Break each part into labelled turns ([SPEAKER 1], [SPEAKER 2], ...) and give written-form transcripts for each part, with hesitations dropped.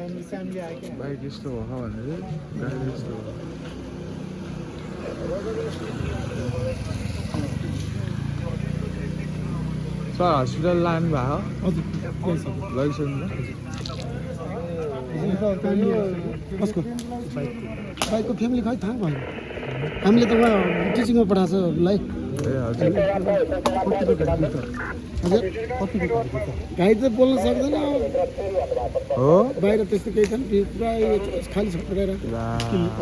[SPEAKER 1] Bike यस्तो भयो भने गाडी यस्तो भयो सर हस्पिटल लानु भएको लैसक्नु
[SPEAKER 2] कसको बाइकको फ्यामिली खै थाहा भयो हामीले त उहाँ टिचिङमा पठाएको छ उसलाई
[SPEAKER 1] ए हजुर
[SPEAKER 2] गाडी त बोल्न सक्दैन
[SPEAKER 1] हो
[SPEAKER 2] बाहिर त्यस्तो केही छैन पुरा खाली छटपटाएर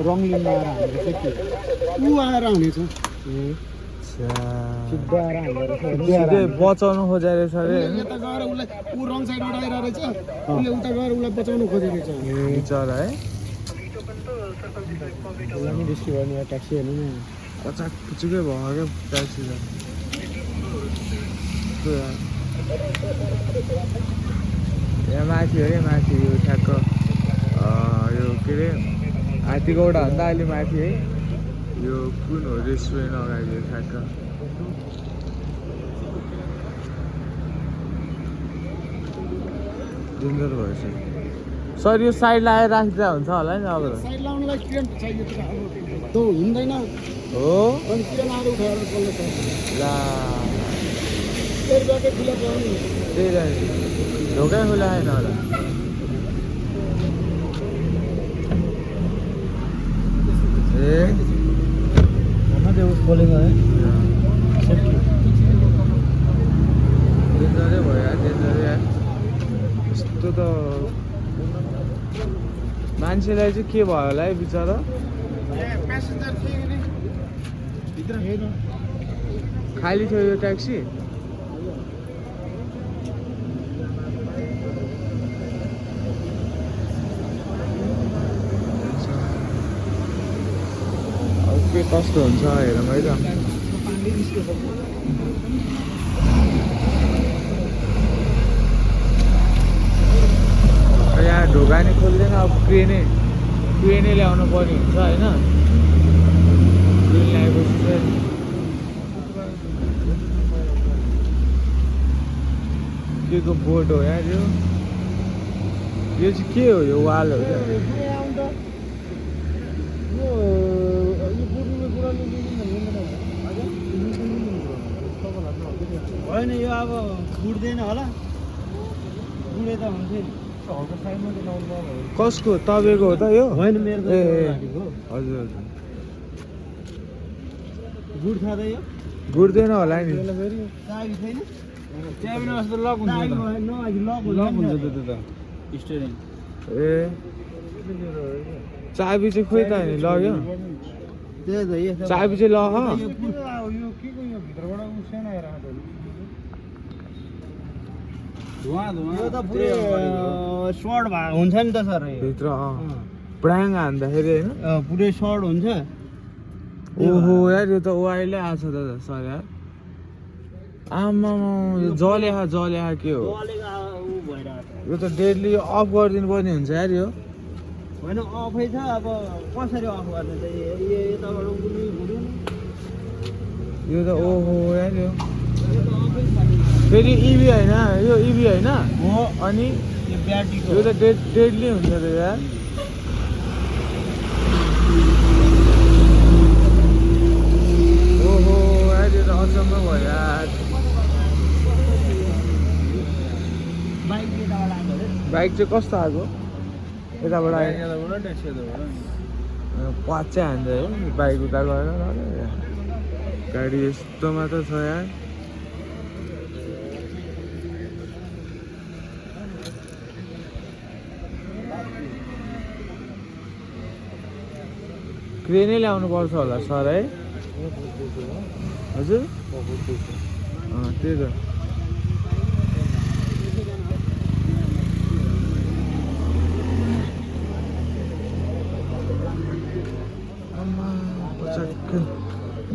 [SPEAKER 2] रङ लिन आएर हामीहरू चाहिँ के ऊ आएर हुनेछ
[SPEAKER 1] सिधै बचाउनु खोजेको रहेछ अरे
[SPEAKER 2] यता गएर उसलाई ऊ रङ साइडबाट आइरहेको रहेछ उसले उता गएर उसलाई बचाउनु खोजेको रहेछ
[SPEAKER 1] बिचरा है
[SPEAKER 2] उसलाई नि रिस्की भयो नि ट्याक्सी हेर्नु नि
[SPEAKER 1] अचाक पुचुकै भयो क्या ट्याक्सी त यहाँ माथि हो क्या माथि यो ठ्याक्क यो के अरे हात्तीगौडा भन्दा अलि माथि है यो कुन हो रेस्टुरेन्ट अगाडि ठ्याक्क डेन्जर भएछ सर यो साइड लगाएर राख्दा हुन्छ होला नि अब
[SPEAKER 2] साइड लाउनलाई किरण चाहियो त अब त्यो हिँड्दैन
[SPEAKER 1] हो
[SPEAKER 2] अनि किरण आएर उठाएर बोल्न सक्छ
[SPEAKER 1] ला
[SPEAKER 2] फेरि बाटो खुला पाउने
[SPEAKER 1] त्यही त ढोकै खुला आएन होला ए
[SPEAKER 2] उस बोलेको है
[SPEAKER 1] डेन्जरै भयो डेन्जरै यस्तो त मान्छेलाई चाहिँ के भयो होला है बिचरा खाली थियो यो ट्याक्सी अब के कस्तो हुन्छ हेरौँ है त यहाँ ढोकानी खोल्दैन अब क्रेनै ल्याउनु पर्ने हुन्छ होइन क्रेन ल्याएपछि चाहिँ के को बोट हो यार यो चाहिँ के हो यो वाल हो क्या
[SPEAKER 2] होइन यो अब बुड्दैन होला बुढे त हुन्थ्यो नि
[SPEAKER 1] कसको तपाईँको हो त यो
[SPEAKER 2] होइन मेरो
[SPEAKER 1] ए हजुर हजुर
[SPEAKER 2] गुड खाँदै यो
[SPEAKER 1] गुड्दैन होला नि
[SPEAKER 2] चाबी छैन
[SPEAKER 1] चाबी नभए लक हुन्छ
[SPEAKER 2] लक हुन्छ त त्यो त स्टेरिङ
[SPEAKER 1] ए चाबी चाहिँ खोइ त नि लग्यो
[SPEAKER 2] त्यही त यो
[SPEAKER 1] चाबी चाहिँ लह
[SPEAKER 2] यो के को यो भित्रबाट उसेन आइरहेको धुवा यो त पुरै सर्ट भएको हुन्छ नि त सर
[SPEAKER 1] भित्र प्राङ हान्दाखेरि होइन
[SPEAKER 2] पुरै सर्ट हुन्छ
[SPEAKER 1] ओहो यार यो त ओआइलै आएको छ त सर यार आमा यो जलेखा के हो यो त डेडली अफ गरिदिनु पर्ने हुन्छ यार यो
[SPEAKER 2] होइन अफै छ अब कसरी अफ गर्ने त यताबाट कुनै हुँदैन
[SPEAKER 1] यो त ओहो यार यो फेरि इभी होइन यो इभी होइन
[SPEAKER 2] हो
[SPEAKER 1] अनि
[SPEAKER 2] यो ब्याट्रीको
[SPEAKER 1] यो त डेडली हुन्छ त यार ओहो यार यो त अचम्म भयो यार बाइक चाहिँ कस्तो आएको यताबाट आयो पाँचै हान्छ हो बाइक उता गएर गाडी यस्तो मात्र छ यार क्रेनै ल्याउनु पर्छ होला सर है हजुर त्यही त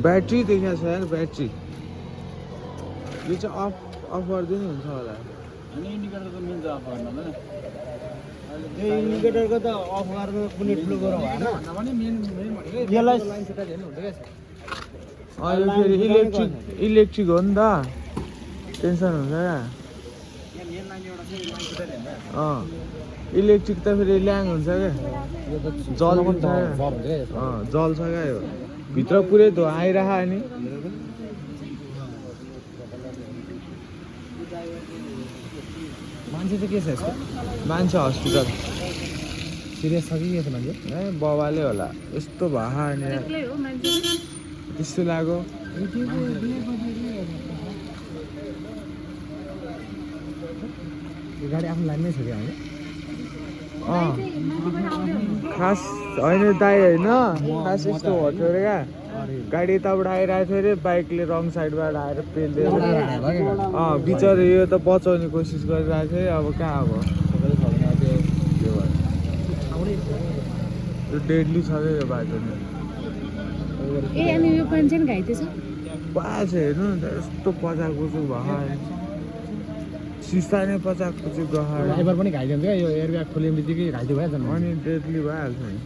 [SPEAKER 1] ब्याट्री देखाएको छ यार ब्याट्री यो चाहिँ अफ गरिदिनु हुन्छ होला
[SPEAKER 2] अनि इन्डिकेटरको मेन त अफ गर्न यो इन्डिकेटरको त अफ गर्न कुनै ठुलो गरौँ भएन यसलाई
[SPEAKER 1] यो फेरि इलेक्ट्रिक हो नि त टेन्सन हुन्छ क्या इलेक्ट्रिक त फेरि ल्याङ हुन्छ क्या
[SPEAKER 2] यो त
[SPEAKER 1] जल
[SPEAKER 2] पनि
[SPEAKER 1] दिन्छ
[SPEAKER 2] जर हुन्छ क्या यसमा।
[SPEAKER 1] जल्छ क्या यो भित्र पुरै धुवा आइरह नि
[SPEAKER 2] मान्छे चाहिँ के छ यसको
[SPEAKER 1] मान्छे हस्पिटल
[SPEAKER 2] सिरियस छ कि के छ मान्छे
[SPEAKER 1] है बाबाले होला यस्तो भए अनि त्यस्तो लाग्यो
[SPEAKER 2] यो गाडी आफ्नो लाइनमै छ क्या होइन
[SPEAKER 1] खास होइन दाइ होइन खास यस्तो भयो अरे क्या गाडी यताबाट आइरहेको थियो अरे बाइकले रङ साइडबाट आएर पेल्दै बिचरा यो त बचाउने कोसिस गरिरहेको थियो अब कहाँ अब त्यो डेडली छ क्या यो बाटो नि
[SPEAKER 3] ए अनि यो मान्छे नि घाइते छ
[SPEAKER 1] पास हेर्नु न त यस्तो पचाक पुचुक भयो सिसा नै पचाक पुचुक गयो
[SPEAKER 2] ड्राइभर पनि घाइदिन्छ क्या यो एयरब्याग खोल्ने बित्तिकै घाइते भइहाल्छ नि
[SPEAKER 1] अनि डेडली भइहाल्छ नि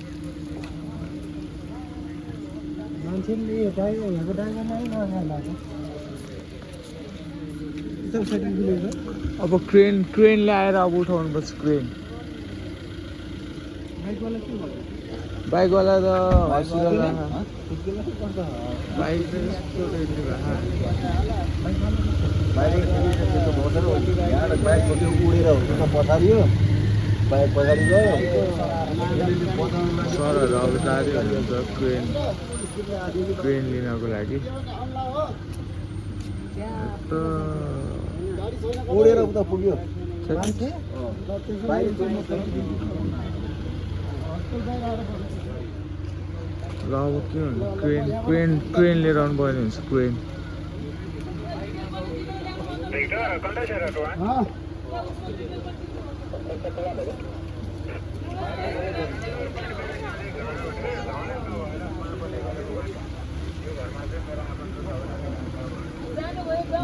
[SPEAKER 2] मान्छेले यो ड्राइभर यहाँको ड्राइभर
[SPEAKER 1] अब क्रेन ल्याएर अब उठाउनुपर्छ क्रेन बाइकवाला त हस्पिटल बाइक त यस्तो डेडली
[SPEAKER 2] पछाडि बाइक पछाडि गयो
[SPEAKER 1] सरहरू अब जाँदै हुनुहुन्छ क्रेन लिनको लागि
[SPEAKER 2] उडेर उता पुग्यो
[SPEAKER 1] ल अब के हुन्छ क्रेन लिएर आउनु पर्ने हुन्छ क्रेन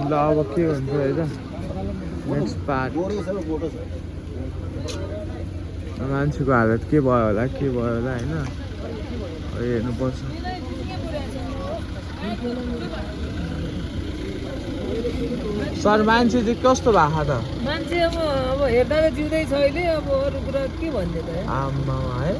[SPEAKER 1] ल अब के हुन्छ है त नेक्स्ट पार्ट मान्छेको हालत के भयो होला होइन हेर्नुपर्छ सर मान्छे चाहिँ कस्तो भएको त
[SPEAKER 4] मान्छे अब हेर्दा त जिउँदैछ अहिले अब अरू कुरा के भन्ने त
[SPEAKER 1] आम्मा है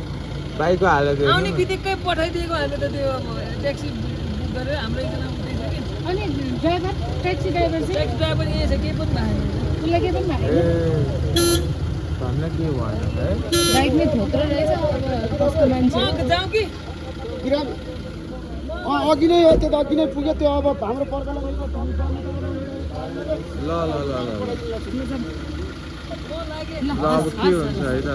[SPEAKER 1] बाइकको हालत हेर्नु
[SPEAKER 4] आउने
[SPEAKER 1] न।
[SPEAKER 4] बित्तिकै पठाइदिएको हामी त त्यो अब ट्याक्सी बुक गरेर हाम्रो एकजना उठ्दैछ कि
[SPEAKER 3] अनि ड्राइभर ट्याक्सी ड्राइभर चाहिँ
[SPEAKER 4] ट्याक्सी ड्राइभर यही छ केही पनि भएन
[SPEAKER 3] उसलाई केही पनि भएको
[SPEAKER 1] ए धन्न के भएन है
[SPEAKER 3] बाइकमै ठोक्रो रहेछ अब कस्तो मान्छे हो।
[SPEAKER 4] जाउँ कि
[SPEAKER 2] अघि नै त्यो त अघि नै पुग्यो त्यो अब हाम्रो पर्खाला
[SPEAKER 1] ल ल ल ल ल अब के हुन्छ है त